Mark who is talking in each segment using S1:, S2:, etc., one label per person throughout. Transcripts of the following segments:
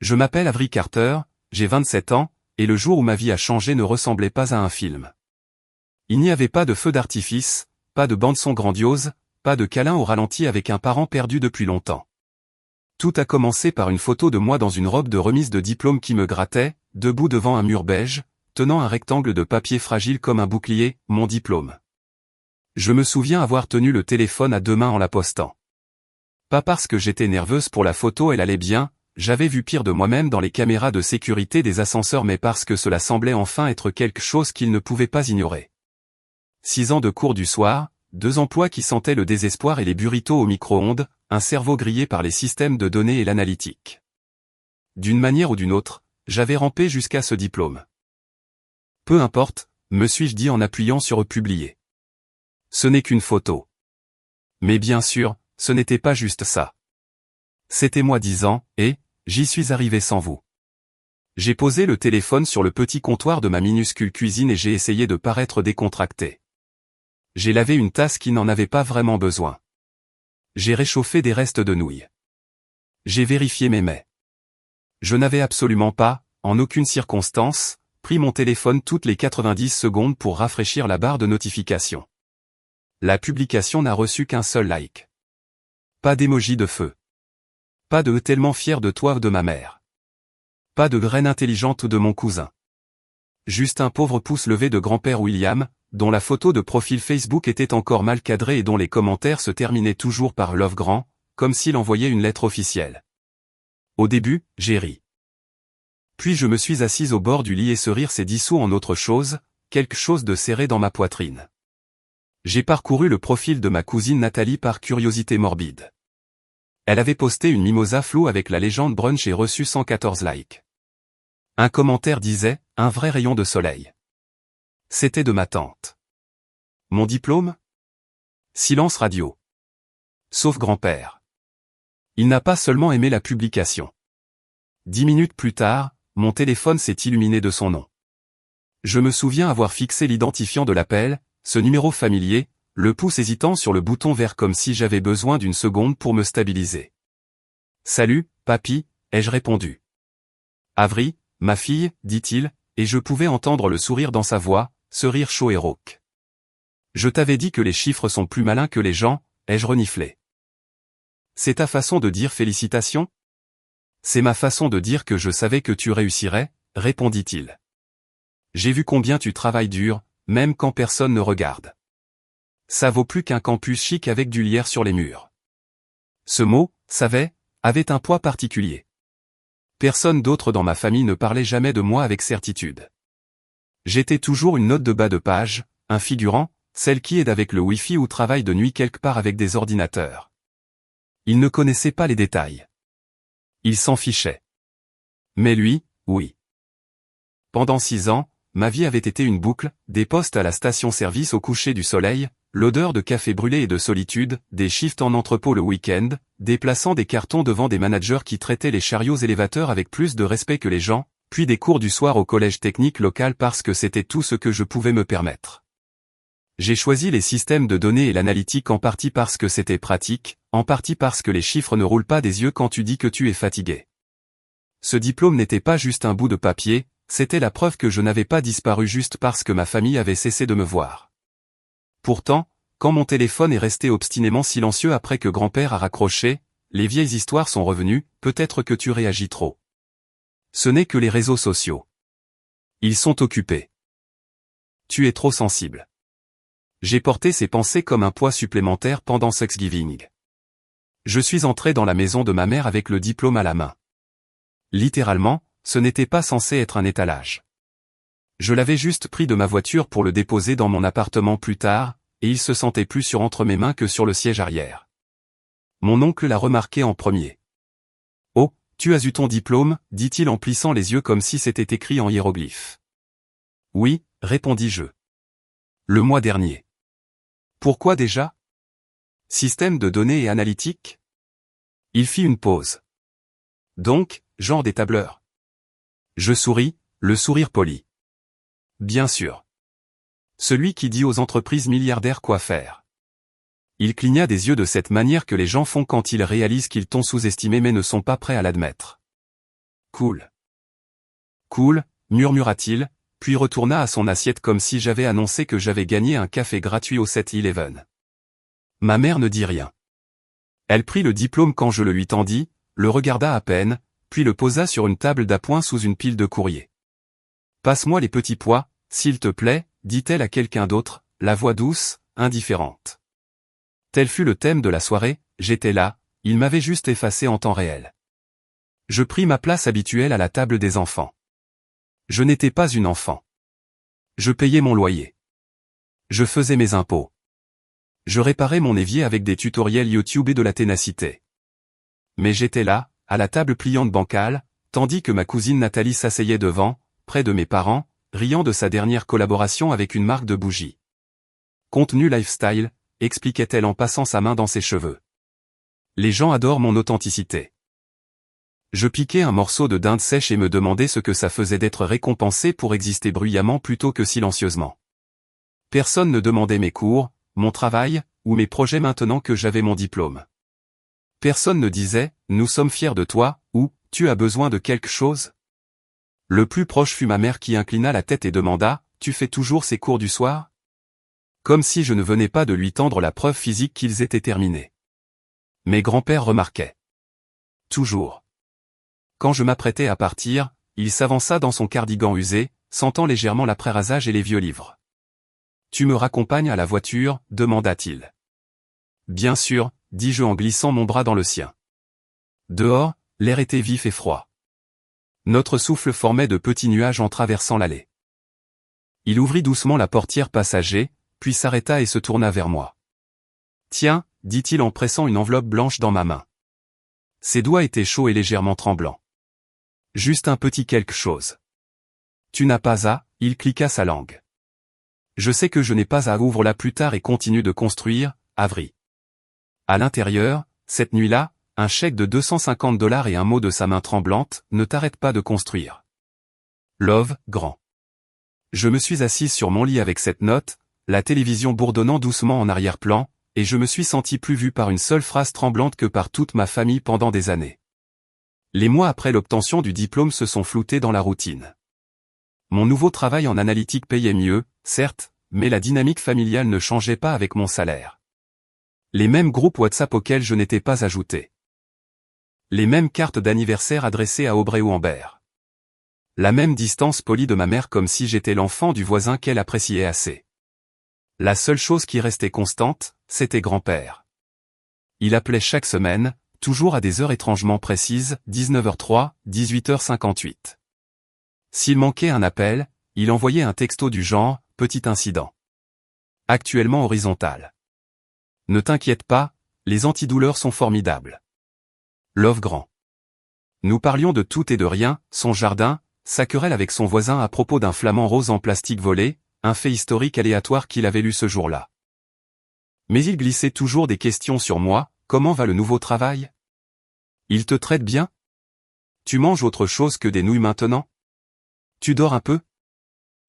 S1: Je m'appelle Avery Carter, j'ai 27 ans, et le jour où ma vie a changé ne ressemblait pas à un film. Il n'y avait pas de feu d'artifice, pas de bande-son grandiose, pas de câlin au ralenti avec un parent perdu depuis longtemps. Tout a commencé par une photo de moi dans une robe de remise de diplôme qui me grattait, debout devant un mur beige, tenant un rectangle de papier fragile comme un bouclier, mon diplôme. Je me souviens avoir tenu le téléphone à deux mains en la postant. Pas parce que j'étais nerveuse pour la photo, elle allait bien, j'avais vu pire de moi-même dans les caméras de sécurité des ascenseurs, mais parce que cela semblait enfin être quelque chose qu'il ne pouvait pas ignorer. 6 ans de cours du soir, 2 emplois qui sentaient le désespoir et les burritos au micro-ondes, un cerveau grillé par les systèmes de données et l'analytique. D'une manière ou d'une autre, j'avais rampé jusqu'à ce diplôme. Peu importe, me suis-je dit en appuyant sur publier. Ce n'est qu'une photo. Mais bien sûr, ce n'était pas juste ça. C'était moi 10 ans, et j'y suis arrivé sans vous. J'ai posé le téléphone sur le petit comptoir de ma minuscule cuisine et j'ai essayé de paraître décontracté. J'ai lavé une tasse qui n'en avait pas vraiment besoin. J'ai réchauffé des restes de nouilles. J'ai vérifié mes mets. Je n'avais absolument pas, en aucune circonstance, pris mon téléphone toutes les 90 secondes pour rafraîchir la barre de notification. La publication n'a reçu qu'un seul like. Pas d'émoji de feu. Pas de « tellement fier de toi » de ma mère. Pas de graine intelligente de mon cousin. Juste un pauvre pouce levé de grand-père William, dont la photo de profil Facebook était encore mal cadrée et dont les commentaires se terminaient toujours par « Love grand », comme s'il envoyait une lettre officielle. Au début, j'ai ri. Puis je me suis assise au bord du lit et ce rire s'est dissous en autre chose, quelque chose de serré dans ma poitrine. J'ai parcouru le profil de ma cousine Nathalie par curiosité morbide. Elle avait posté une mimosa floue avec la légende brunch et reçu 114 likes. Un commentaire disait « Un vrai rayon de soleil ». C'était de ma tante. Mon diplôme ? Silence radio. Sauf grand-père. Il n'a pas seulement aimé la publication. 10 minutes plus tard, mon téléphone s'est illuminé de son nom. Je me souviens avoir fixé l'identifiant de l'appel, ce numéro familier, le pouce hésitant sur le bouton vert comme si j'avais besoin d'une seconde pour me stabiliser. « Salut, papy », ai-je répondu. « Avery, ma fille », dit-il, et je pouvais entendre le sourire dans sa voix, ce rire chaud et rauque. « Je t'avais dit que les chiffres sont plus malins que les gens », ai-je reniflé. « C'est ta façon de dire félicitations ? » ?»« C'est ma façon de dire que je savais que tu réussirais », répondit-il. « J'ai vu combien tu travailles dur, même quand personne ne regarde. Ça vaut plus qu'un campus chic avec du lierre sur les murs. » Ce mot, « savait », avait un poids particulier. Personne d'autre dans ma famille ne parlait jamais de moi avec certitude. J'étais toujours une note de bas de page, un figurant, celle qui aide avec le Wi-Fi ou travaille de nuit quelque part avec des ordinateurs. Il ne connaissait pas les détails. Il s'en fichait. Mais lui, oui. Pendant 6 ans, ma vie avait été une boucle, des postes à la station-service au coucher du soleil, l'odeur de café brûlé et de solitude, des shifts en entrepôt le week-end, déplaçant des cartons devant des managers qui traitaient les chariots élévateurs avec plus de respect que les gens, puis des cours du soir au collège technique local parce que c'était tout ce que je pouvais me permettre. J'ai choisi les systèmes de données et l'analytique en partie parce que c'était pratique, en partie parce que les chiffres ne roulent pas des yeux quand tu dis que tu es fatigué. Ce diplôme n'était pas juste un bout de papier, c'était la preuve que je n'avais pas disparu juste parce que ma famille avait cessé de me voir. Pourtant, quand mon téléphone est resté obstinément silencieux après que grand-père a raccroché, les vieilles histoires sont revenues, peut-être que tu réagis trop. Ce n'est que les réseaux sociaux. Ils sont occupés. Tu es trop sensible. J'ai porté ces pensées comme un poids supplémentaire pendant Thanksgiving. Je suis entré dans la maison de ma mère avec le diplôme à la main. Littéralement, ce n'était pas censé être un étalage. Je l'avais juste pris de ma voiture pour le déposer dans mon appartement plus tard, et il se sentait plus sûr entre mes mains que sur le siège arrière. Mon oncle l'a remarqué en premier. « Oh, tu as eu ton diplôme » dit-il en plissant les yeux comme si c'était écrit en hiéroglyphes. « Oui » répondis-je. « Le mois dernier. » « Pourquoi déjà ? Système de données et analytique ? » Il fit une pause. « Donc, genre des tableurs. » Je souris, le sourire poli. « Bien sûr. Celui qui dit aux entreprises milliardaires quoi faire. » Il cligna des yeux de cette manière que les gens font quand ils réalisent qu'ils t'ont sous-estimé mais ne sont pas prêts à l'admettre. « Cool. Cool, murmura-t-il, puis retourna à son assiette comme si j'avais annoncé que j'avais gagné un café gratuit au 7-Eleven. Ma mère ne dit rien. Elle prit le diplôme quand je le lui tendis, le regarda à peine, puis le posa sur une table d'appoint sous une pile de courrier. « Passe-moi les petits pois, s'il te plaît, dit-elle à quelqu'un d'autre, la voix douce, indifférente. Tel fut le thème de la soirée, j'étais là, il m'avait juste effacé en temps réel. Je pris ma place habituelle à la table des enfants. Je n'étais pas une enfant. Je payais mon loyer. Je faisais mes impôts. Je réparais mon évier avec des tutoriels YouTube et de la ténacité. Mais j'étais là, à la table pliante bancale, tandis que ma cousine Nathalie s'asseyait devant, près de mes parents, riant de sa dernière collaboration avec une marque de bougies. Contenu lifestyle, expliquait-elle en passant sa main dans ses cheveux. Les gens adorent mon authenticité. Je piquais un morceau de dinde sèche et me demandais ce que ça faisait d'être récompensé pour exister bruyamment plutôt que silencieusement. Personne ne demandait mes cours, mon travail, ou mes projets maintenant que j'avais mon diplôme. Personne ne disait « Nous sommes fiers de toi » ou « Tu as besoin de quelque chose ?» Le plus proche fut ma mère qui inclina la tête et demanda « Tu fais toujours ces cours du soir ?» Comme si je ne venais pas de lui tendre la preuve physique qu'ils étaient terminés. Mes grands-pères remarquaient. Toujours. Quand je m'apprêtais à partir, il s'avança dans son cardigan usé, sentant légèrement l'après-rasage et les vieux livres. « Tu me raccompagnes à la voiture ?» demanda-t-il. « Bien sûr », dis-je en glissant mon bras dans le sien. Dehors, l'air était vif et froid. Notre souffle formait de petits nuages en traversant l'allée. Il ouvrit doucement la portière passager, puis s'arrêta et se tourna vers moi. « Tiens », dit-il en pressant une enveloppe blanche dans ma main. Ses doigts étaient chauds et légèrement tremblants. « Juste un petit quelque chose. »« Tu n'as pas à », il cliqua sa langue. « Je sais que je n'ai pas à ouvre-la plus tard et continue de construire, Avery. » À l'intérieur, cette nuit-là, un chèque de $250 et un mot de sa main tremblante, « Ne t'arrête pas de construire. Love, grand. » Je me suis assise sur mon lit avec cette note, la télévision bourdonnant doucement en arrière-plan, et je me suis senti plus vu par une seule phrase tremblante que par toute ma famille pendant des années. Les mois après l'obtention du diplôme se sont floutés dans la routine. Mon nouveau travail en analytique payait mieux, certes, mais la dynamique familiale ne changeait pas avec mon salaire. Les mêmes groupes WhatsApp auxquels je n'étais pas ajouté. Les mêmes cartes d'anniversaire adressées à Aubrey ou Ambert. La même distance polie de ma mère comme si j'étais l'enfant du voisin qu'elle appréciait assez. La seule chose qui restait constante, c'était grand-père. Il appelait chaque semaine, toujours à des heures étrangement précises, 19h03, 18h58. S'il manquait un appel, il envoyait un texto du genre « Petit incident. Actuellement horizontal. Ne t'inquiète pas, les antidouleurs sont formidables. Love grand. » Nous parlions de tout et de rien, son jardin, sa querelle avec son voisin à propos d'un flamant rose en plastique volé, un fait historique aléatoire qu'il avait lu ce jour-là. Mais il glissait toujours des questions sur moi, comment va le nouveau travail? Il te traite bien? Tu manges autre chose que des nouilles maintenant? Tu dors un peu?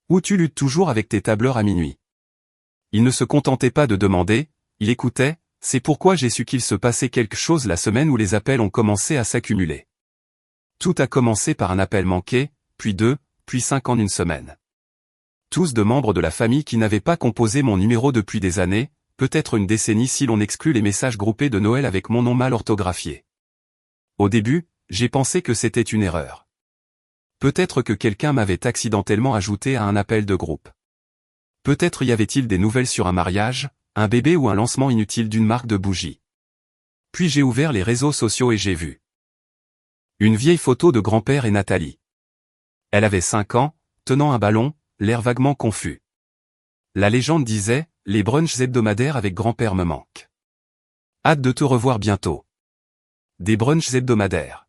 S1: Ou tu luttes toujours avec tes tableurs à minuit? Il ne se contentait pas de demander, il écoutait, c'est pourquoi j'ai su qu'il se passait quelque chose la semaine où les appels ont commencé à s'accumuler. Tout a commencé par un appel manqué, puis 2, puis 5 en une semaine. Tous de membres de la famille qui n'avaient pas composé mon numéro depuis des années, peut-être une décennie si l'on exclut les messages groupés de Noël avec mon nom mal orthographié. Au début, j'ai pensé que c'était une erreur. Peut-être que quelqu'un m'avait accidentellement ajouté à un appel de groupe. Peut-être y avait-il des nouvelles sur un mariage, un bébé ou un lancement inutile d'une marque de bougies. Puis j'ai ouvert les réseaux sociaux et j'ai vu une vieille photo de grand-père et Nathalie. Elle avait 5 ans, tenant un ballon, l'air vaguement confus. La légende disait, les brunchs hebdomadaires avec grand-père me manquent. Hâte de te revoir bientôt. Des brunchs hebdomadaires.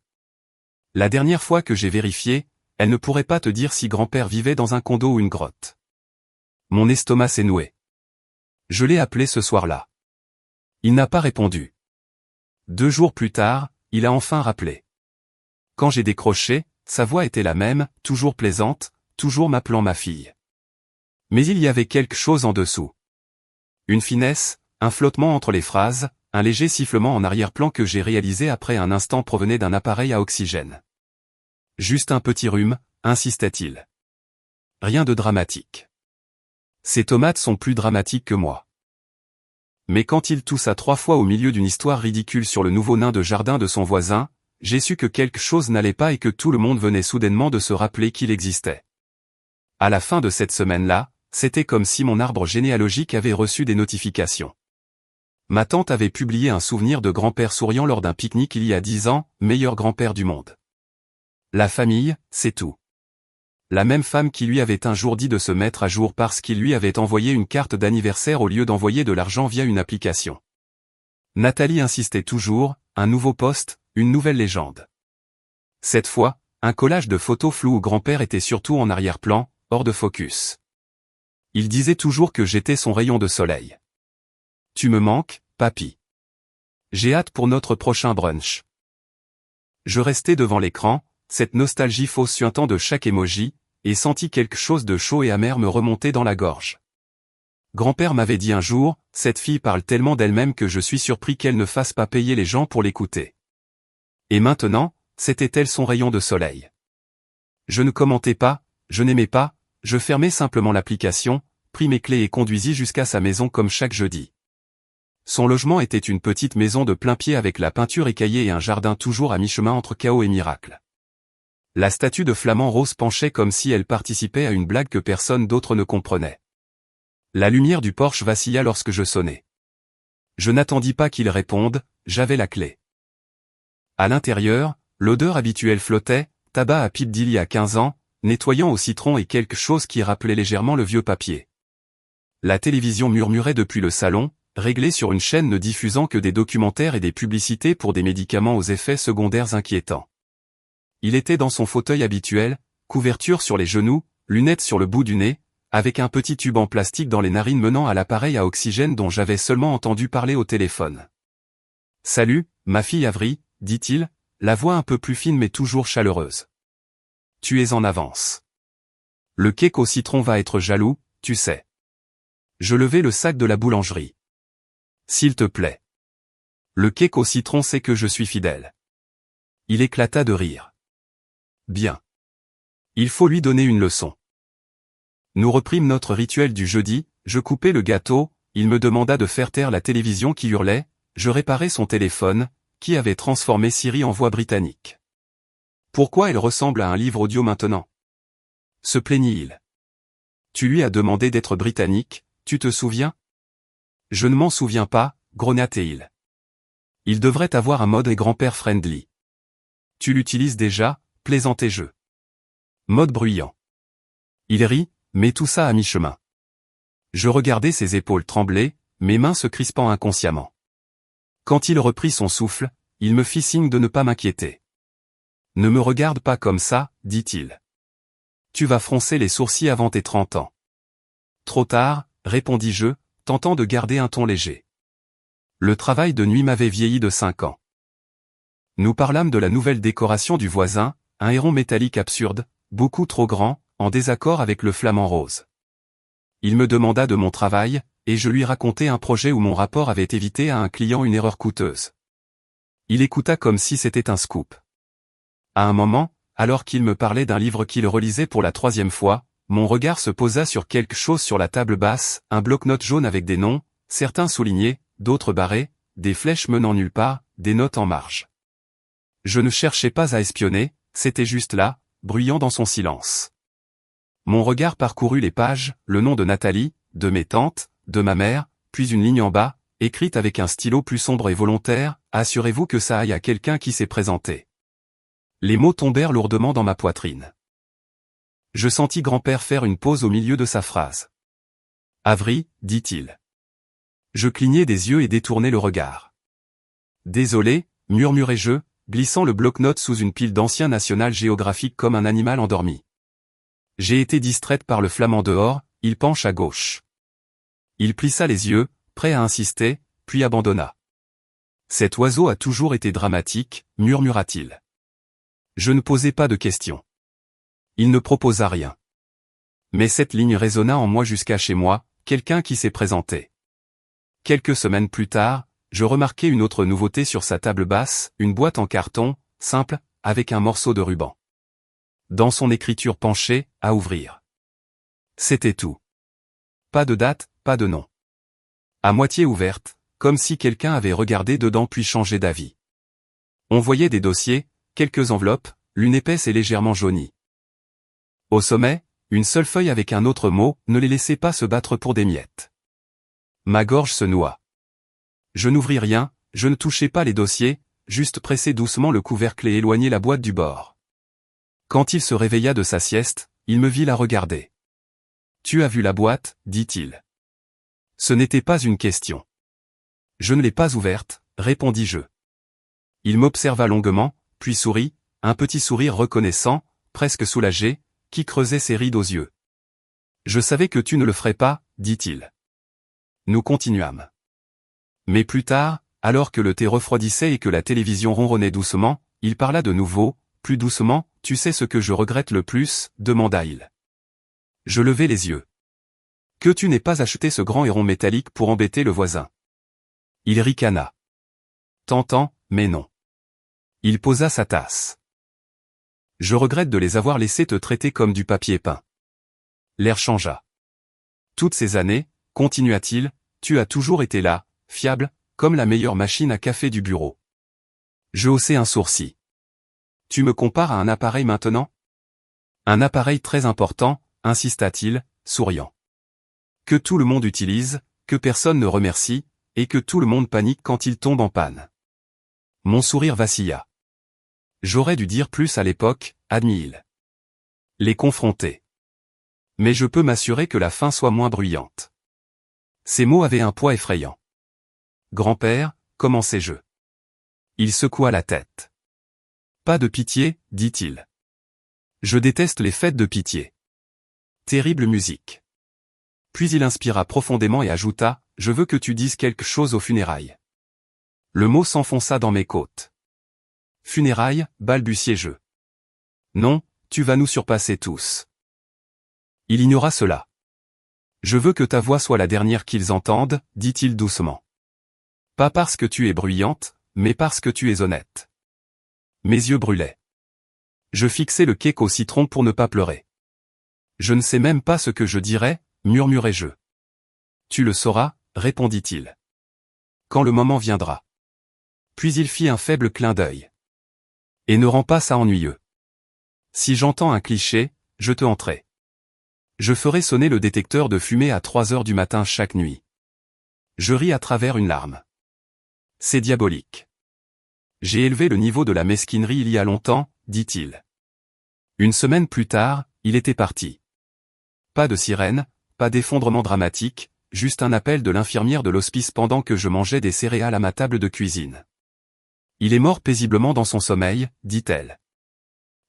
S1: La dernière fois que j'ai vérifié, elle ne pourrait pas te dire si grand-père vivait dans un condo ou une grotte. Mon estomac s'est noué. Je l'ai appelé ce soir-là. Il n'a pas répondu. 2 jours plus tard, il a enfin rappelé. Quand j'ai décroché, sa voix était la même, toujours plaisante, toujours m'appelant ma fille. Mais il y avait quelque chose en dessous. Une finesse, un flottement entre les phrases, un léger sifflement en arrière-plan que j'ai réalisé après un instant provenait d'un appareil à oxygène. Juste un petit rhume, insistait-il. Rien de dramatique. Ces tomates sont plus dramatiques que moi. Mais quand il toussa 3 fois au milieu d'une histoire ridicule sur le nouveau nain de jardin de son voisin, j'ai su que quelque chose n'allait pas et que tout le monde venait soudainement de se rappeler qu'il existait. À la fin de cette semaine-là, c'était comme si mon arbre généalogique avait reçu des notifications. Ma tante avait publié un souvenir de grand-père souriant lors d'un pique-nique il y a 10 ans, meilleur grand-père du monde. La famille, c'est tout. La même femme qui lui avait un jour dit de se mettre à jour parce qu'il lui avait envoyé une carte d'anniversaire au lieu d'envoyer de l'argent via une application. Nathalie insistait toujours, un nouveau poste, une nouvelle légende. Cette fois, un collage de photos floues où grand-père était surtout en arrière-plan, hors de focus. Il disait toujours que j'étais son rayon de soleil. Tu me manques, papy. J'ai hâte pour notre prochain brunch. Je restais devant l'écran, cette nostalgie fausse suintant de chaque emoji, et sentis quelque chose de chaud et amer me remonter dans la gorge. Grand-père m'avait dit un jour, cette fille parle tellement d'elle-même que je suis surpris qu'elle ne fasse pas payer les gens pour l'écouter. Et maintenant, c'était-elle son rayon de soleil? Je ne commentais pas, je n'aimais pas, je fermais simplement l'application, pris mes clés et conduisis jusqu'à sa maison comme chaque jeudi. Son logement était une petite maison de plain pied avec la peinture écaillée et un jardin toujours à mi-chemin entre chaos et miracle. La statue de flamant rose penchait comme si elle participait à une blague que personne d'autre ne comprenait. La lumière du porche vacilla lorsque je sonnai. Je n'attendis pas qu'il réponde, j'avais la clé. À l'intérieur, l'odeur habituelle flottait, tabac à pipe d'il y a 15 ans, nettoyant au citron et quelque chose qui rappelait légèrement le vieux papier. La télévision murmurait depuis le salon, réglée sur une chaîne ne diffusant que des documentaires et des publicités pour des médicaments aux effets secondaires inquiétants. Il était dans son fauteuil habituel, couverture sur les genoux, lunettes sur le bout du nez, avec un petit tube en plastique dans les narines menant à l'appareil à oxygène dont j'avais seulement entendu parler au téléphone. « Salut, ma fille Avery », dit-il, la voix un peu plus fine mais toujours chaleureuse. « Tu es en avance. Le cake au citron va être jaloux, tu sais. » Je levai le sac de la boulangerie. « S'il te plaît. Le cake au citron sait que je suis fidèle. » Il éclata de rire. Bien. Il faut lui donner une leçon. Nous reprîmes notre rituel du jeudi, je coupai le gâteau, il me demanda de faire taire la télévision qui hurlait, je réparai son téléphone, qui avait transformé Siri en voix britannique. Pourquoi elle ressemble à un livre audio maintenant? Se plaignit-il. Tu lui as demandé d'être britannique, tu te souviens? Je ne m'en souviens pas, grognatait-il. Il devrait avoir un mode et grand-père friendly. Tu l'utilises déjà, plaisantai-je. Mode bruyant. Il rit, mais tout ça à mi-chemin. Je regardais ses épaules trembler, mes mains se crispant inconsciemment. Quand il reprit son souffle, il me fit signe de ne pas m'inquiéter. Ne me regarde pas comme ça, dit-il. Tu vas froncer les sourcils avant tes 30 ans. Trop tard, répondis-je, tentant de garder un ton léger. Le travail de nuit m'avait vieilli de 5 ans. Nous parlâmes de la nouvelle décoration du voisin, un héron métallique absurde, beaucoup trop grand, en désaccord avec le flamant rose. Il me demanda de mon travail, et je lui racontai un projet où mon rapport avait évité à un client une erreur coûteuse. Il écouta comme si c'était un scoop. À un moment, alors qu'il me parlait d'un livre qu'il relisait pour la 3e fois, mon regard se posa sur quelque chose sur la table basse, un bloc-notes jaune avec des noms, certains soulignés, d'autres barrés, des flèches menant nulle part, des notes en marge. Je ne cherchais pas à espionner, c'était juste là, bruyant dans son silence. Mon regard parcourut les pages, le nom de Nathalie, de mes tantes, de ma mère, puis une ligne en bas, écrite avec un stylo plus sombre et volontaire, « Assurez-vous que ça aille à quelqu'un qui s'est présenté. » Les mots tombèrent lourdement dans ma poitrine. Je sentis grand-père faire une pause au milieu de sa phrase. « Avery, dit-il. » Je clignai des yeux et détournai le regard. « Désolé, murmurai-je, glissant le bloc-notes sous une pile d'anciens National Geographic comme un animal endormi. J'ai été distraite par le flamand dehors, il penche à gauche. Il plissa les yeux, prêt à insister, puis abandonna. Cet oiseau a toujours été dramatique, murmura-t-il. Je ne posais pas de questions. Il ne proposa rien. Mais cette ligne résonna en moi jusqu'à chez moi, quelqu'un qui s'est présenté. Quelques semaines plus tard, je remarquai une autre nouveauté sur sa table basse, une boîte en carton, simple, avec un morceau de ruban. dans son écriture penchée, à ouvrir. C'était tout. Pas de date, pas de nom. À moitié ouverte, comme si quelqu'un avait regardé dedans puis changé d'avis. On voyait des dossiers, quelques enveloppes, l'une épaisse et légèrement jaunie. Au sommet, une seule feuille avec un autre mot, ne les laissait pas se battre pour des miettes. Ma gorge se noua. Je n'ouvris rien, je ne touchais pas les dossiers, juste pressai doucement le couvercle et éloignai la boîte du bord. Quand il se réveilla de sa sieste, il me vit la regarder. « Tu as vu la boîte ?» dit-il. Ce n'était pas une question. Je ne l'ai pas ouverte, répondis-je. Il m'observa longuement, puis sourit, un petit sourire reconnaissant, presque soulagé, qui creusait ses rides aux yeux. Je savais que tu ne le ferais pas, dit-il. Nous continuâmes. Mais plus tard, alors que le thé refroidissait et que la télévision ronronnait doucement, il parla de nouveau, plus doucement. Tu sais ce que je regrette le plus, demanda-il. Je levai les yeux. Que tu n'aies pas acheté ce grand héron métallique pour embêter le voisin. Il ricana. Tentant, mais non. Il posa sa tasse. Je regrette de les avoir laissés te traiter comme du papier peint. L'air changea. Toutes ces années, continua-t-il, tu as toujours été là, fiable, comme la meilleure machine à café du bureau. Je haussai un sourcil. Tu me compares à un appareil maintenant? Un appareil très important, insista-t-il, souriant. Que tout le monde utilise, que personne ne remercie, et que tout le monde panique quand il tombe en panne. Mon sourire vacilla. J'aurais dû dire plus à l'époque, admit-il. Les confronter. Mais je peux m'assurer que la fin soit moins bruyante. Ces mots avaient un poids effrayant. Grand-père, commençai-je. Il secoua la tête. Pas de pitié, dit-il. Je déteste les fêtes de pitié. Terrible musique. Puis il inspira profondément et ajouta, je veux que tu dises quelque chose aux funérailles. Le mot s'enfonça dans mes côtes. Funérailles, balbutiai-je. Non, tu vas nous surpasser tous. Il ignora cela. Je veux que ta voix soit la dernière qu'ils entendent, dit-il doucement. Pas parce que tu es bruyante, mais parce que tu es honnête. Mes yeux brûlaient. Je fixai le cake au citron pour ne pas pleurer. Je ne sais même pas ce que je dirais, murmurai-je. Tu le sauras, répondit-il. Quand le moment viendra. Puis il fit un faible clin d'œil. Et ne rends pas ça ennuyeux. Si j'entends un cliché, je te hanterai. Je ferai sonner le détecteur de fumée à 3 heures du matin chaque nuit. Je ris à travers une larme. C'est diabolique. J'ai élevé le niveau de la mesquinerie il y a longtemps, dit-il. Une semaine plus tard, il était parti. Pas de sirène, pas d'effondrement dramatique, juste un appel de l'infirmière de l'hospice pendant que je mangeais des céréales à ma table de cuisine. Il est mort paisiblement dans son sommeil, dit-elle.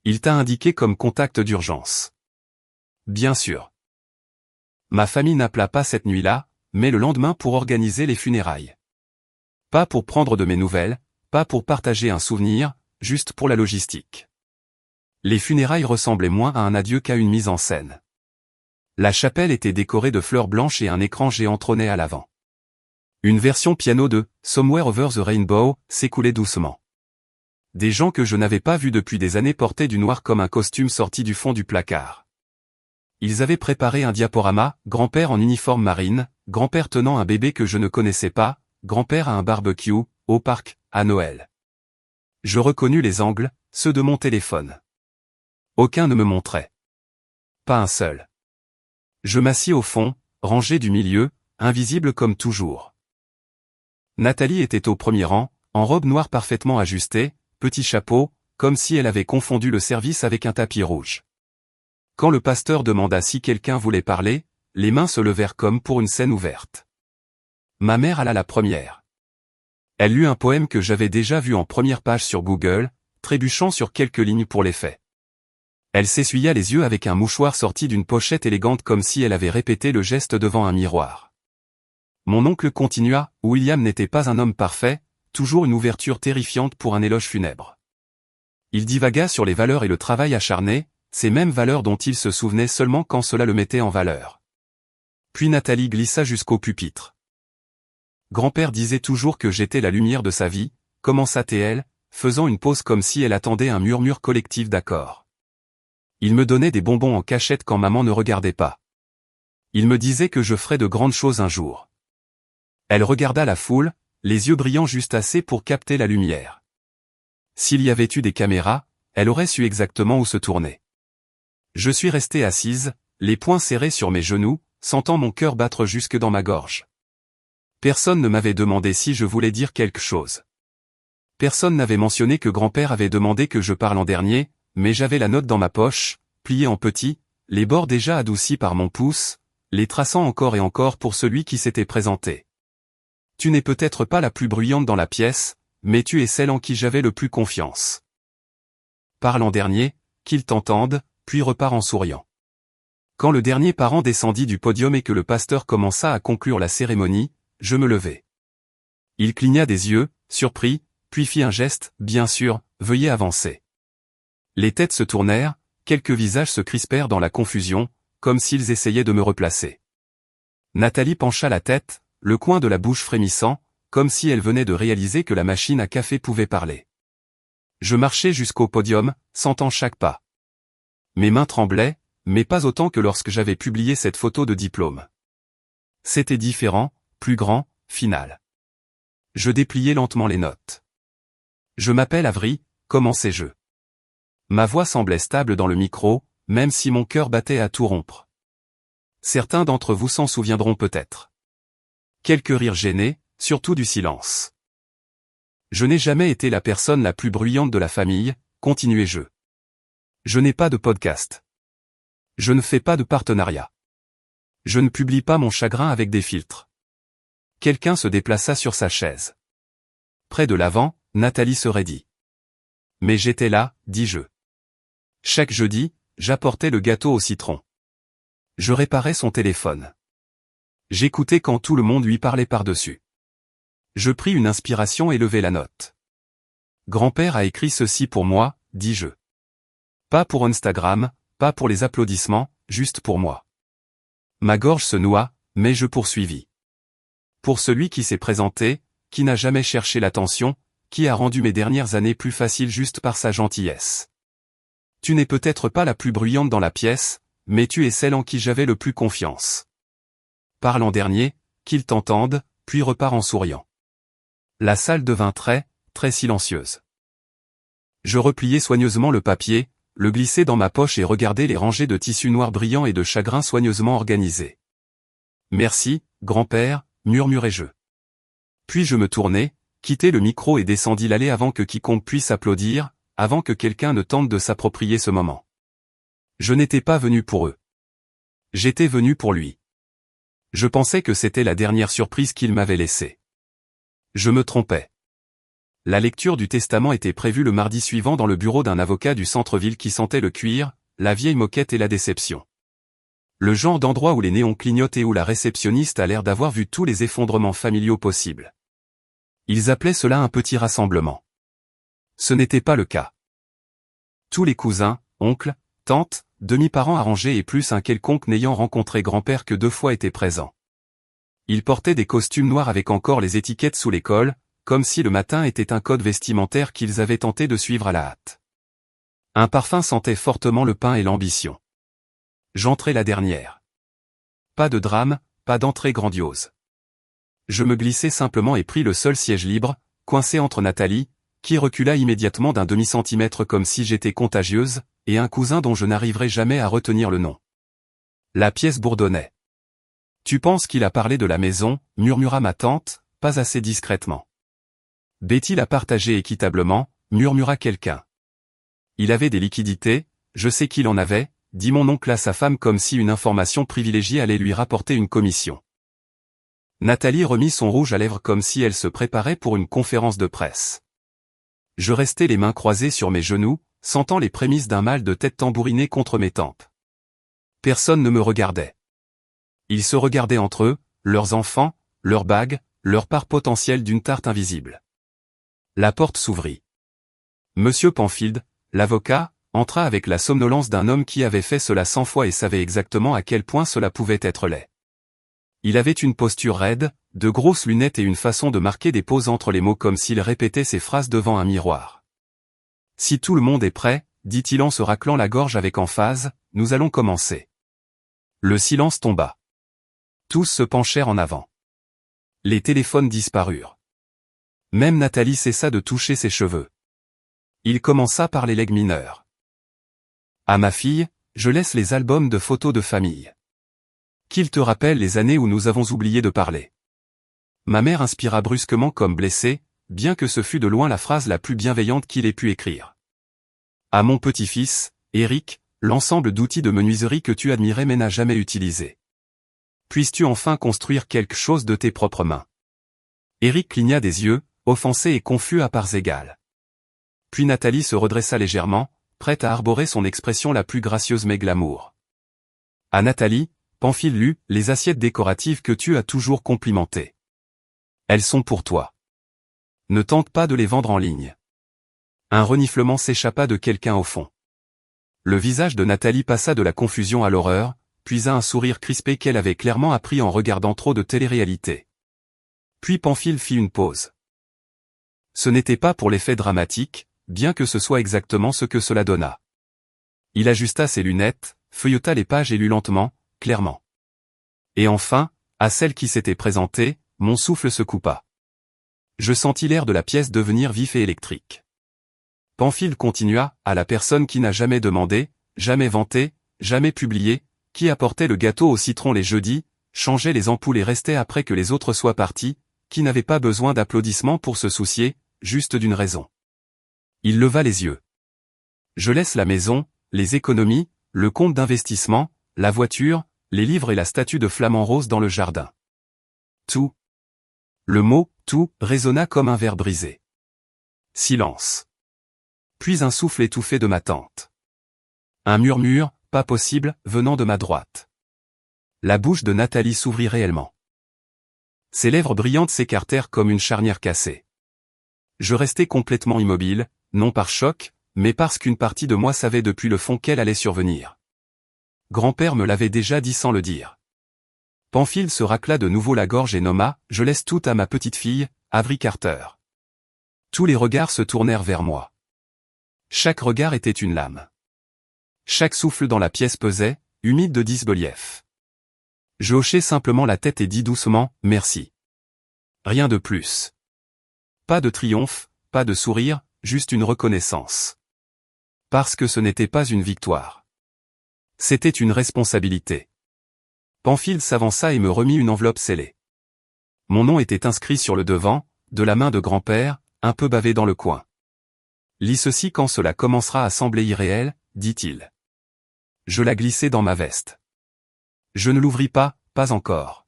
S1: Il t'a indiqué comme contact d'urgence. Bien sûr. Ma famille n'appela pas cette nuit-là, mais le lendemain pour organiser les funérailles. Pas pour prendre de mes nouvelles, pas pour partager un souvenir, juste pour la logistique. Les funérailles ressemblaient moins à un adieu qu'à une mise en scène. La chapelle était décorée de fleurs blanches et un écran géant trônait à l'avant. Une version piano de « Somewhere Over the Rainbow » s'écoulait doucement. Des gens que je n'avais pas vus depuis des années portaient du noir comme un costume sorti du fond du placard. Ils avaient préparé un diaporama, grand-père en uniforme marine, grand-père tenant un bébé que je ne connaissais pas, grand-père à un barbecue, au parc, à Noël. Je reconnus les angles, ceux de mon téléphone. Aucun ne me montrait. Pas un seul. Je m'assis au fond, rangé du milieu, invisible comme toujours. Nathalie était au premier rang, en robe noire parfaitement ajustée, petit chapeau, comme si elle avait confondu le service avec un tapis rouge. Quand le pasteur demanda si quelqu'un voulait parler, les mains se levèrent comme pour une scène ouverte. Ma mère alla la première. Elle lut un poème que j'avais déjà vu en première page sur Google, trébuchant sur quelques lignes pour l'effet. Elle s'essuya les yeux avec un mouchoir sorti d'une pochette élégante comme si elle avait répété le geste devant un miroir. Mon oncle continua, William n'était pas un homme parfait, toujours une ouverture terrifiante pour un éloge funèbre. Il divagua sur les valeurs et le travail acharné, ces mêmes valeurs dont il se souvenait seulement quand cela le mettait en valeur. Puis Nathalie glissa jusqu'au pupitre. Grand-père disait toujours que j'étais la lumière de sa vie, commença-t-elle, faisant une pause comme si elle attendait un murmure collectif d'accord. Il me donnait des bonbons en cachette quand maman ne regardait pas. Il me disait que je ferais de grandes choses un jour. Elle regarda la foule, les yeux brillants juste assez pour capter la lumière. S'il y avait eu des caméras, elle aurait su exactement où se tourner. Je suis restée assise, les poings serrés sur mes genoux, sentant mon cœur battre jusque dans ma gorge. Personne ne m'avait demandé si je voulais dire quelque chose. Personne n'avait mentionné que grand-père avait demandé que je parle en dernier, mais j'avais la note dans ma poche, pliée en petit, les bords déjà adoucis par mon pouce, les traçant encore et encore pour celui qui s'était présenté. Tu n'es peut-être pas la plus bruyante dans la pièce, mais tu es celle en qui j'avais le plus confiance. Parle en dernier, qu'il t'entende, puis repart en souriant. Quand le dernier parent descendit du podium et que le pasteur commença à conclure la cérémonie, je me levai. Il cligna des yeux, surpris, puis fit un geste, bien sûr, veuillez avancer. Les têtes se tournèrent, quelques visages se crispèrent dans la confusion, comme s'ils essayaient de me replacer. Nathalie pencha la tête, le coin de la bouche frémissant, comme si elle venait de réaliser que la machine à café pouvait parler. Je marchai jusqu'au podium, sentant chaque pas. Mes mains tremblaient, mais pas autant que lorsque j'avais publié cette photo de diplôme. C'était différent, plus grand, final. Je dépliai lentement les notes. Je m'appelle Avri, commençai-je. Ma voix semblait stable dans le micro, même si mon cœur battait à tout rompre. Certains d'entre vous s'en souviendront peut-être. Quelques rires gênés, surtout du silence. Je n'ai jamais été la personne la plus bruyante de la famille, continuai-je. Je n'ai pas de podcast. Je ne fais pas de partenariat. Je ne publie pas mon chagrin avec des filtres. Quelqu'un se déplaça sur sa chaise. Près de l'avant, Nathalie se raidit. Mais j'étais là, dis-je. Chaque jeudi, j'apportais le gâteau au citron. Je réparais son téléphone. J'écoutais quand tout le monde lui parlait par-dessus. Je pris une inspiration et levai la note. Grand-père a écrit ceci pour moi, dis-je. Pas pour Instagram, pas pour les applaudissements, juste pour moi. Ma gorge se noua, mais je poursuivis. Pour celui qui s'est présenté, qui n'a jamais cherché l'attention, qui a rendu mes dernières années plus faciles juste par sa gentillesse. Tu n'es peut-être pas la plus bruyante dans la pièce, mais tu es celle en qui j'avais le plus confiance. Parle en dernier, qu'il t'entende, puis repart en souriant. La salle devint très, très silencieuse. Je repliai soigneusement le papier, le glissai dans ma poche et regardai les rangées de tissus noirs brillants et de chagrin soigneusement organisés. Merci, grand-père, murmurai-je. Puis je me tournai, quittai le micro et descendis l'allée avant que quiconque puisse applaudir, avant que quelqu'un ne tente de s'approprier ce moment. Je n'étais pas venu pour eux. J'étais venu pour lui. Je pensais que c'était la dernière surprise qu'il m'avait laissée. Je me trompais. La lecture du testament était prévue le mardi suivant dans le bureau d'un avocat du centre-ville qui sentait le cuir, la vieille moquette et la déception. Le genre d'endroit où les néons clignotent et où la réceptionniste a l'air d'avoir vu tous les effondrements familiaux possibles. Ils appelaient cela un petit rassemblement. Ce n'était pas le cas. Tous les cousins, oncles, tantes, demi-parents arrangés et plus un quelconque n'ayant rencontré grand-père que 2 fois étaient présents. Ils portaient des costumes noirs avec encore les étiquettes sous les cols, comme si le matin était un code vestimentaire qu'ils avaient tenté de suivre à la hâte. Un parfum sentait fortement le pain et l'ambition. J'entrai la dernière. Pas de drame, pas d'entrée grandiose. Je me glissai simplement et pris le seul siège libre, coincé entre Nathalie, qui recula immédiatement d'un demi-centimètre comme si j'étais contagieuse, et un cousin dont je n'arriverai jamais à retenir le nom. La pièce bourdonnait. Tu penses qu'il a parlé de la maison, murmura ma tante, pas assez discrètement. Betty l'a partagé équitablement, murmura quelqu'un. Il avait des liquidités, je sais qu'il en avait, dit mon oncle à sa femme comme si une information privilégiée allait lui rapporter une commission. Nathalie remit son rouge à lèvres comme si elle se préparait pour une conférence de presse. Je restai les mains croisées sur mes genoux, sentant les prémices d'un mal de tête tambouriné contre mes tempes. Personne ne me regardait. Ils se regardaient entre eux, leurs enfants, leurs bagues, leur part potentielle d'une tarte invisible. La porte s'ouvrit. Monsieur Penfield, l'avocat, entra avec la somnolence d'un homme qui avait fait cela 100 fois et savait exactement à quel point cela pouvait être laid. Il avait une posture raide, de grosses lunettes et une façon de marquer des pauses entre les mots comme s'il répétait ses phrases devant un miroir. Si tout le monde est prêt, dit-il en se raclant la gorge avec emphase, nous allons commencer. Le silence tomba. Tous se penchèrent en avant. Les téléphones disparurent. Même Nathalie cessa de toucher ses cheveux. Il commença par les legs mineurs. À ma fille, je laisse les albums de photos de famille. Qu'ils te rappellent les années où nous avons oublié de parler. Ma mère inspira brusquement comme blessée, bien que ce fût de loin la phrase la plus bienveillante qu'il ait pu écrire. À mon petit-fils, Eric, l'ensemble d'outils de menuiserie que tu admirais mais n'as jamais utilisé. Puisses-tu enfin construire quelque chose de tes propres mains. Eric cligna des yeux, offensé et confus à parts égales. Puis Nathalie se redressa légèrement, prête à arborer son expression la plus gracieuse mais glamour. À Nathalie, Pamphile lut « Les assiettes décoratives que tu as toujours complimentées. Elles sont pour toi. Ne tente pas de les vendre en ligne. » Un reniflement s'échappa de quelqu'un au fond. Le visage de Nathalie passa de la confusion à l'horreur, puis à un sourire crispé qu'elle avait clairement appris en regardant trop de télé-réalité. Puis Pamphile fit une pause. Ce n'était pas pour l'effet dramatique, bien que ce soit exactement ce que cela donna. Il ajusta ses lunettes, feuilleta les pages et lut lentement, clairement. Et enfin, à celle qui s'était présentée, mon souffle se coupa. Je sentis l'air de la pièce devenir vif et électrique. Pamphile continua, à la personne qui n'a jamais demandé, jamais vanté, jamais publié, qui apportait le gâteau au citron les jeudis, changeait les ampoules et restait après que les autres soient partis, qui n'avait pas besoin d'applaudissements pour se soucier, juste d'une raison. Il leva les yeux. Je laisse la maison, les économies, le compte d'investissement, la voiture, les livres et la statue de flamant rose dans le jardin. Tout. Le mot « tout » résonna comme un verre brisé. Silence. Puis un souffle étouffé de ma tante. Un murmure, pas possible, venant de ma droite. La bouche de Nathalie s'ouvrit réellement. Ses lèvres brillantes s'écartèrent comme une charnière cassée. Je restai complètement immobile, non par choc, mais parce qu'une partie de moi savait depuis le fond qu'elle allait survenir. Grand-père me l'avait déjà dit sans le dire. Pamphile se racla de nouveau la gorge et nomma « Je laisse tout à ma petite fille, Avery Carter. » Tous les regards se tournèrent vers moi. Chaque regard était une lame. Chaque souffle dans la pièce pesait, humide de disbelief. Je hochai simplement la tête et dis doucement « Merci. » Rien de plus. Pas de triomphe, pas de sourire, juste une reconnaissance. Parce que ce n'était pas une victoire. C'était une responsabilité. Pamphile s'avança et me remit une enveloppe scellée. Mon nom était inscrit sur le devant, de la main de grand-père, un peu bavé dans le coin. Lis ceci quand cela commencera à sembler irréel, dit-il. Je la glissai dans ma veste. Je ne l'ouvris pas, pas encore.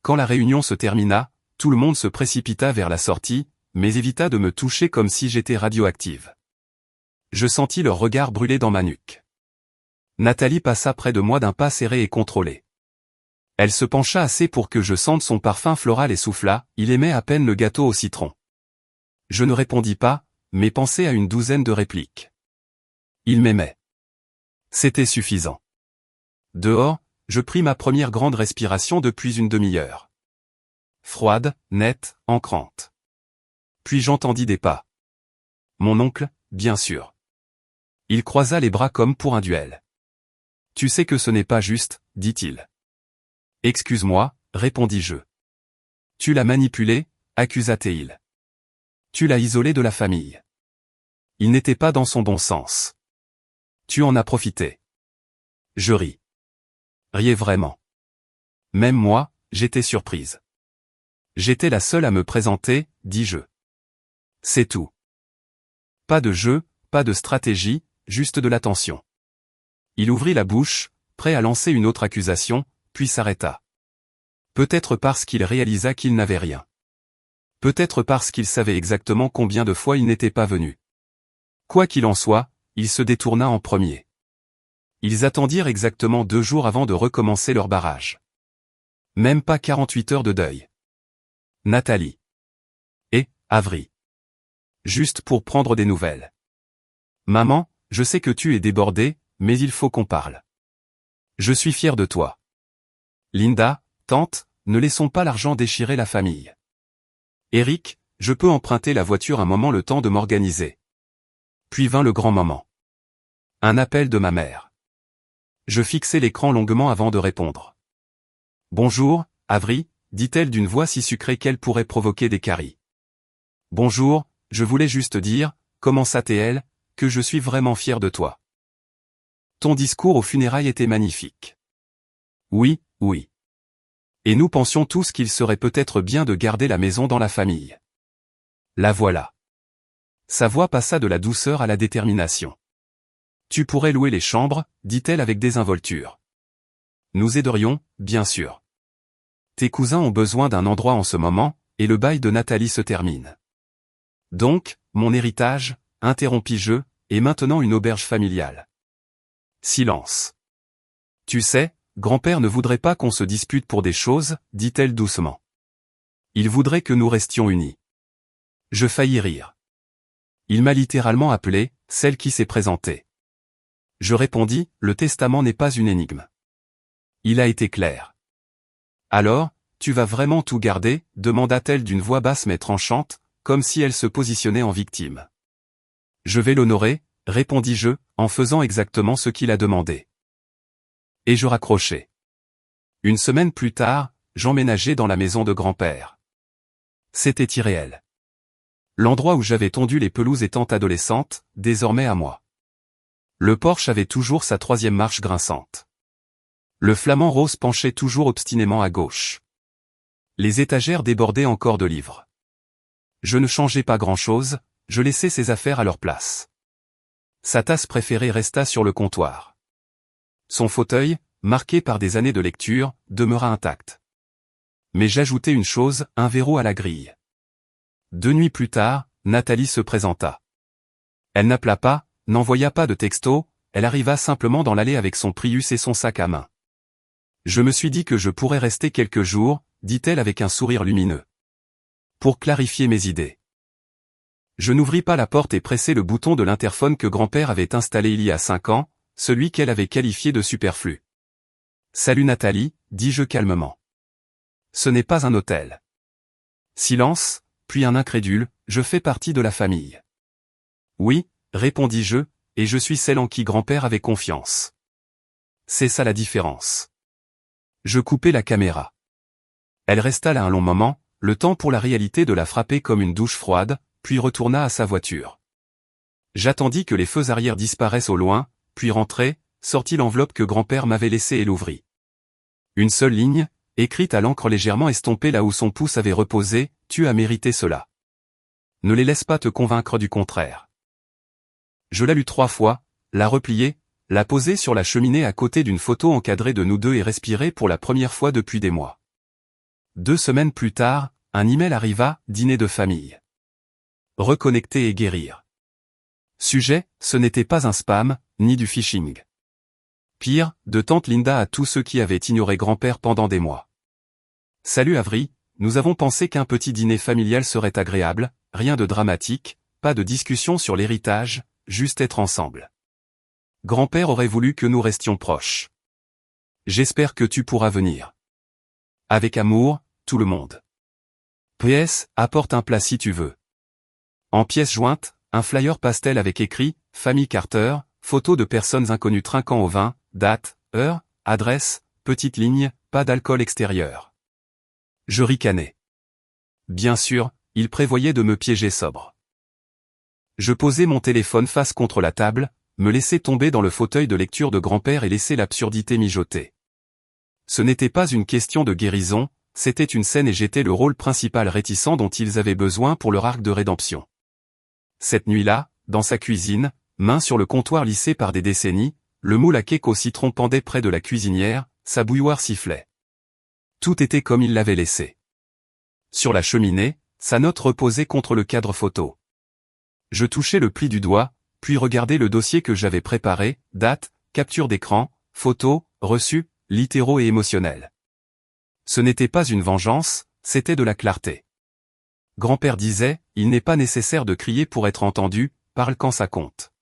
S1: Quand la réunion se termina, tout le monde se précipita vers la sortie, mais évita de me toucher comme si j'étais radioactive. Je sentis leur regard brûler dans ma nuque. Nathalie passa près de moi d'un pas serré et contrôlé. Elle se pencha assez pour que je sente son parfum floral et souffla, il aimait à peine le gâteau au citron. Je ne répondis pas, mais pensai à une douzaine de répliques. Il m'aimait. C'était suffisant. Dehors, je pris ma première grande respiration depuis une demi-heure. Froide, nette, ancrante. Puis j'entendis des pas. Mon oncle, bien sûr. Il croisa les bras comme pour un duel. Tu sais que ce n'est pas juste, dit-il. Excuse-moi, répondis-je. Tu l'as manipulé, accusa-t-il. Tu l'as isolé de la famille. Il n'était pas dans son bon sens. Tu en as profité. Je ris. Riais vraiment. Même moi, j'étais surprise. J'étais la seule à me présenter, dis-je. C'est tout. Pas de jeu, pas de stratégie, juste de l'attention. Il ouvrit la bouche, prêt à lancer une autre accusation, puis s'arrêta. Peut-être parce qu'il réalisa qu'il n'avait rien. Peut-être parce qu'il savait exactement combien de fois il n'était pas venu. Quoi qu'il en soit, il se détourna en premier. Ils attendirent exactement 2 jours avant de recommencer leur barrage. Même pas 48 heures de deuil. Nathalie. Et, Avery. Juste pour prendre des nouvelles. Maman, je sais que tu es débordée, mais il faut qu'on parle. Je suis fier de toi. Linda, tante, ne laissons pas l'argent déchirer la famille. Eric, je peux emprunter la voiture un moment le temps de m'organiser. Puis vint le grand moment. Un appel de ma mère. Je fixai l'écran longuement avant de répondre. « Bonjour, Avery », dit-elle d'une voix si sucrée qu'elle pourrait provoquer des caries. « Bonjour, je voulais juste dire, commença t-elle, que je suis vraiment fier de toi. Ton discours aux funérailles était magnifique. Oui, oui. Et nous pensions tous qu'il serait peut-être bien de garder la maison dans la famille. La voilà. » Sa voix passa de la douceur à la détermination. « Tu pourrais louer les chambres, dit-elle avec désinvolture. Nous aiderions, bien sûr. Tes cousins ont besoin d'un endroit en ce moment, et le bail de Nathalie se termine. Donc, mon héritage, interrompis-je, est maintenant une auberge familiale. » Silence. « Tu sais, grand-père ne voudrait pas qu'on se dispute pour des choses, dit-elle doucement. Il voudrait que nous restions unis. » Je faillis rire. Il m'a littéralement appelé, celle qui s'est présentée. Je répondis, le testament n'est pas une énigme. Il a été clair. Alors, tu vas vraiment tout garder, demanda-t-elle d'une voix basse mais tranchante, comme si elle se positionnait en victime. Je vais l'honorer, répondis-je, en faisant exactement ce qu'il a demandé. Et je raccrochai. Une semaine plus tard, j'emménageai dans la maison de grand-père. C'était irréel. L'endroit où j'avais tondu les pelouses étant adolescente, désormais à moi. Le porche avait toujours sa 3e marche grinçante. Le flamant rose penchait toujours obstinément à gauche. Les étagères débordaient encore de livres. Je ne changeais pas grand-chose, je laissais ses affaires à leur place. Sa tasse préférée resta sur le comptoir. Son fauteuil, marqué par des années de lecture, demeura intact. Mais j'ajoutai une chose, un verrou à la grille. 2 nuits plus tard, Nathalie se présenta. Elle n'appela pas, n'envoya pas de texto, elle arriva simplement dans l'allée avec son Prius et son sac à main. Je me suis dit que je pourrais rester quelques jours, dit-elle avec un sourire lumineux. Pour clarifier mes idées. Je n'ouvris pas la porte et pressai le bouton de l'interphone que grand-père avait installé il y a 5 ans, celui qu'elle avait qualifié de superflu. « Salut Nathalie », dis-je calmement. « Ce n'est pas un hôtel. » Silence, puis un incrédule, « Je fais partie de la famille. » « Oui, » répondis-je, « et je suis celle en qui grand-père avait confiance. » C'est ça la différence. Je coupai la caméra. Elle resta là un long moment, le temps pour la réalité de la frapper comme une douche froide, puis retourna à sa voiture. J'attendis que les feux arrière disparaissent au loin, puis rentrai, sortit l'enveloppe que grand-père m'avait laissée et l'ouvrit. Une seule ligne, écrite à l'encre légèrement estompée là où son pouce avait reposé, « Tu as mérité cela. Ne les laisse pas te convaincre du contraire. » Je la lus 3 fois, la repliai, la posai sur la cheminée à côté d'une photo encadrée de nous deux et respirai pour la première fois depuis des mois. 2 semaines plus tard, un email arriva, dîner de famille. Reconnecter et guérir. Sujet, ce n'était pas un spam, ni du phishing. Pire, de tante Linda à tous ceux qui avaient ignoré grand-père pendant des mois. Salut Avery, nous avons pensé qu'un petit dîner familial serait agréable, rien de dramatique, pas de discussion sur l'héritage, juste être ensemble. Grand-père aurait voulu que nous restions proches. J'espère que tu pourras venir. Avec amour, tout le monde. PS, apporte un plat si tu veux. En pièce jointe, un flyer pastel avec écrit « Famille Carter », photo de personnes inconnues trinquant au vin, date, heure, adresse, petite ligne, pas d'alcool extérieur. Je ricanai. Bien sûr, il prévoyait de me piéger sobre. Je posai mon téléphone face contre la table, me laissai tomber dans le fauteuil de lecture de grand-père et laissai l'absurdité mijoter. Ce n'était pas une question de guérison, c'était une scène et j'étais le rôle principal réticent dont ils avaient besoin pour leur arc de rédemption. Cette nuit-là, dans sa cuisine, main sur le comptoir lissé par des décennies, le moule à cake au citron pendait près de la cuisinière, sa bouilloire sifflait. Tout était comme il l'avait laissé. Sur la cheminée, sa note reposait contre le cadre photo. Je touchai le pli du doigt, puis regardai le dossier que j'avais préparé, date, capture d'écran, photos, reçus, littéraux et émotionnels. Ce n'était pas une vengeance, c'était de la clarté. Grand-père disait, il n'est pas nécessaire de crier pour être entendu, parle quand ça compte.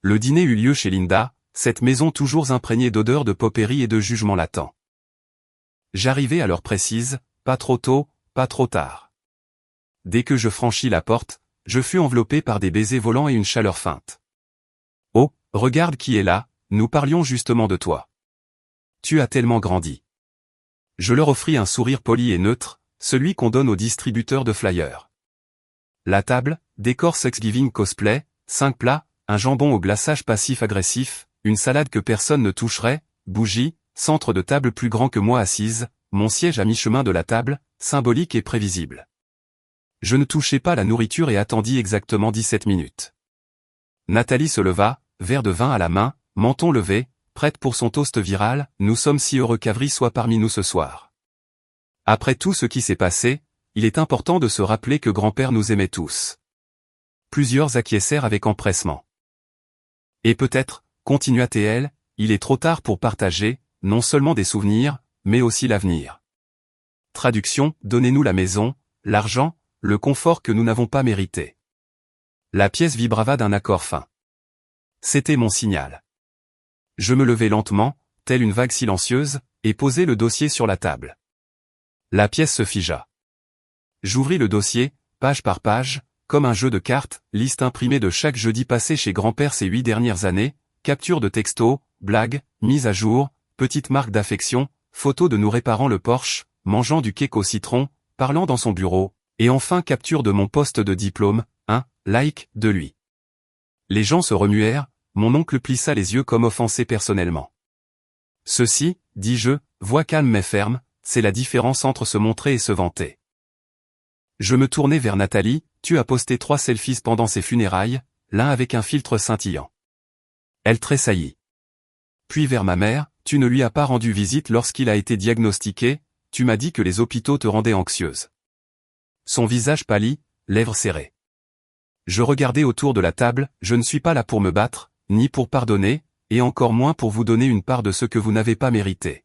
S1: Le dîner eut lieu chez Linda, cette maison toujours imprégnée d'odeurs de popery et de jugements latents. J'arrivai à l'heure précise, pas trop tôt, pas trop tard. Dès que je franchis la porte, je fus enveloppé par des baisers volants et une chaleur feinte. Oh, Regarde qui est là, nous parlions justement de toi. Tu as tellement grandi. Je leur offris un sourire poli et neutre, celui qu'on donne aux distributeurs de flyers. La table, décor Thanksgiving cosplay, 5 plats, un jambon au glaçage passif-agressif, une salade que personne ne toucherait, bougie, centre de table plus grand que moi assise, mon siège à mi-chemin de la table, symbolique et prévisible. Je ne touchai pas la nourriture et attendis exactement 17 minutes. Nathalie se leva, verre de vin à la main, menton levé, prête pour son toast viral, nous sommes si heureux qu'Avry soit parmi nous ce soir. Après tout ce qui s'est passé, il est important de se rappeler que grand-père nous aimait tous. Plusieurs acquiescèrent avec empressement. Et peut-être, continua TL, il est trop tard pour partager, non seulement des souvenirs, mais aussi l'avenir. Traduction, donnez-nous la maison, l'argent, le confort que nous n'avons pas mérité. La pièce vibrava d'un accord fin. C'était mon signal. Je me levai lentement, telle une vague silencieuse, et posai le dossier sur la table. La pièce se figea. J'ouvris le dossier, page par page, comme un jeu de cartes, liste imprimée de chaque jeudi passé chez grand-père ces 8 dernières années, capture de textos, blagues, mise à jour, petites marques d'affection, photos de nous réparant le Porsche, mangeant du cake au citron, parlant dans son bureau, et enfin capture de mon poste de diplôme, like, de lui. Les gens se remuèrent, mon oncle plissa les yeux comme offensé personnellement. Ceci, dis-je, voix calme mais ferme, c'est la différence entre se montrer et se vanter. Je me tournai vers Nathalie, tu as posté 3 selfies pendant ses funérailles, l'un avec un filtre scintillant. Elle tressaillit. Puis vers ma mère, tu ne lui as pas rendu visite lorsqu'il a été diagnostiqué, tu m'as dit que les hôpitaux te rendaient anxieuse. Son visage pâlit, lèvres serrées. Je regardai autour de la table, je ne suis pas là pour me battre, ni pour pardonner, et encore moins pour vous donner une part de ce que vous n'avez pas mérité.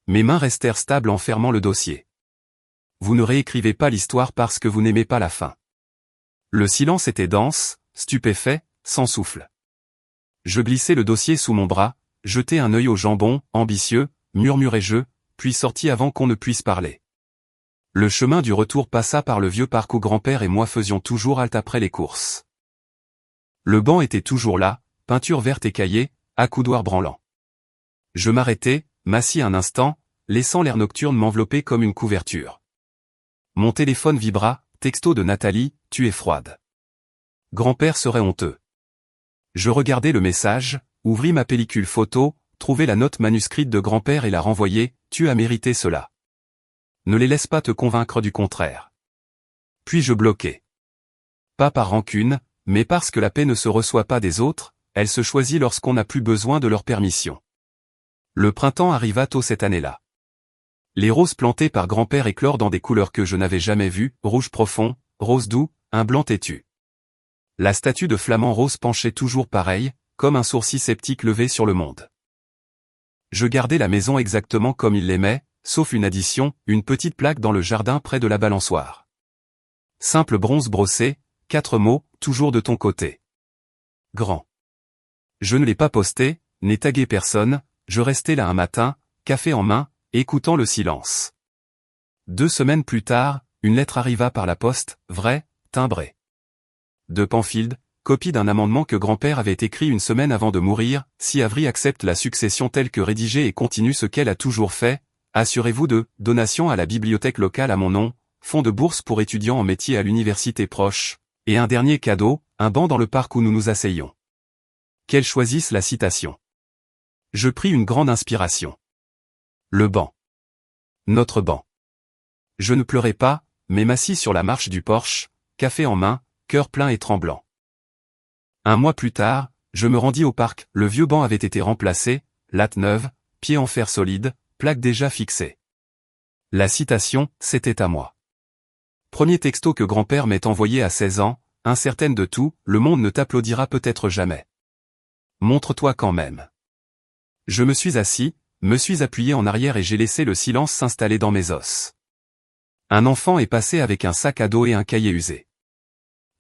S1: Mes mains restèrent stables en fermant le dossier. Vous ne réécrivez pas l'histoire parce que vous n'aimez pas la fin. Le silence était dense, stupéfait, sans souffle. Je glissai le dossier sous mon bras, jetai un œil au jambon, ambitieux, murmurai-je, puis sortis avant qu'on ne puisse parler. Le chemin du retour passa par le vieux parc où grand-père et moi faisions toujours halte après les courses. Le banc était toujours là, peinture verte écaillée, accoudoir branlant. Je m'arrêtai, m'assis un instant, laissant l'air nocturne m'envelopper comme une couverture. Mon téléphone vibra, texto de Nathalie, tu es froide. Grand-père serait honteux. Je regardai le message, ouvris ma pellicule photo, trouvai la note manuscrite de grand-père et la renvoyai, tu as mérité cela. Ne les laisse pas te convaincre du contraire. Puis je bloquai. Pas par rancune, mais parce que la paix ne se reçoit pas des autres, elle se choisit lorsqu'on n'a plus besoin de leur permission. Le printemps arriva tôt cette année-là. Les roses plantées par grand-père éclorent dans des couleurs que je n'avais jamais vues, rouge profond, rose doux, un blanc têtu. La statue de flamant rose penchait toujours pareil, comme un sourcil sceptique levé sur le monde. Je gardai la maison exactement comme il l'aimait, sauf une addition, une petite plaque dans le jardin près de la balançoire. Simple bronze brossé, 4 mots, toujours de ton côté. Grand. Je ne l'ai pas posté, n'ai tagué personne, je restai là un matin, café en main, écoutant le silence. 2 semaines plus tard, une lettre arriva par la poste, vraie, timbrée. De Penfield, copie d'un amendement que grand-père avait écrit une semaine avant de mourir, si Avry accepte la succession telle que rédigée et continue ce qu'elle a toujours fait, assurez-vous de donation à la bibliothèque locale à mon nom, fonds de bourse pour étudiants en métier à l'université proche, et un dernier cadeau, un banc dans le parc où nous nous asseyions. Qu'elle choisisse la citation. Je pris une grande inspiration. Le banc. Notre banc. Je ne pleurais pas, mais m'assis sur la marche du Porsche, café en main, cœur plein et tremblant. Un mois plus tard, je me rendis au parc, le vieux banc avait été remplacé, latte neuve, pieds en fer solide, plaque déjà fixée. La citation, c'était à moi. Premier texto que grand-père m'ait envoyé à 16 ans, incertaine de tout, le monde ne t'applaudira peut-être jamais. Montre-toi quand même. Je me suis assis, me suis appuyé en arrière et j'ai laissé le silence s'installer dans mes os. Un enfant est passé avec un sac à dos et un cahier usé.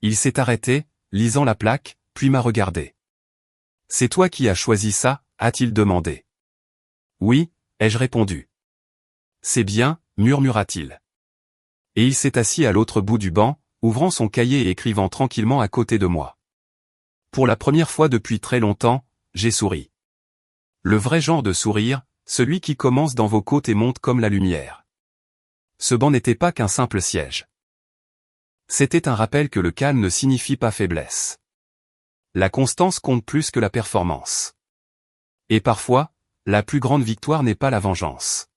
S1: Il s'est arrêté, lisant la plaque, puis m'a regardé. « C'est toi qui as choisi ça ?» a-t-il demandé. « Oui » ai-je répondu. « C'est bien » murmura-t-il. Et il s'est assis à l'autre bout du banc, ouvrant son cahier et écrivant tranquillement à côté de moi. Pour la première fois depuis très longtemps, j'ai souri. Le vrai genre de sourire, celui qui commence dans vos côtes et monte comme la lumière. Ce banc n'était pas qu'un simple siège. C'était un rappel que le calme ne signifie pas faiblesse. La constance compte plus que la performance. Et parfois, la plus grande victoire n'est pas la vengeance.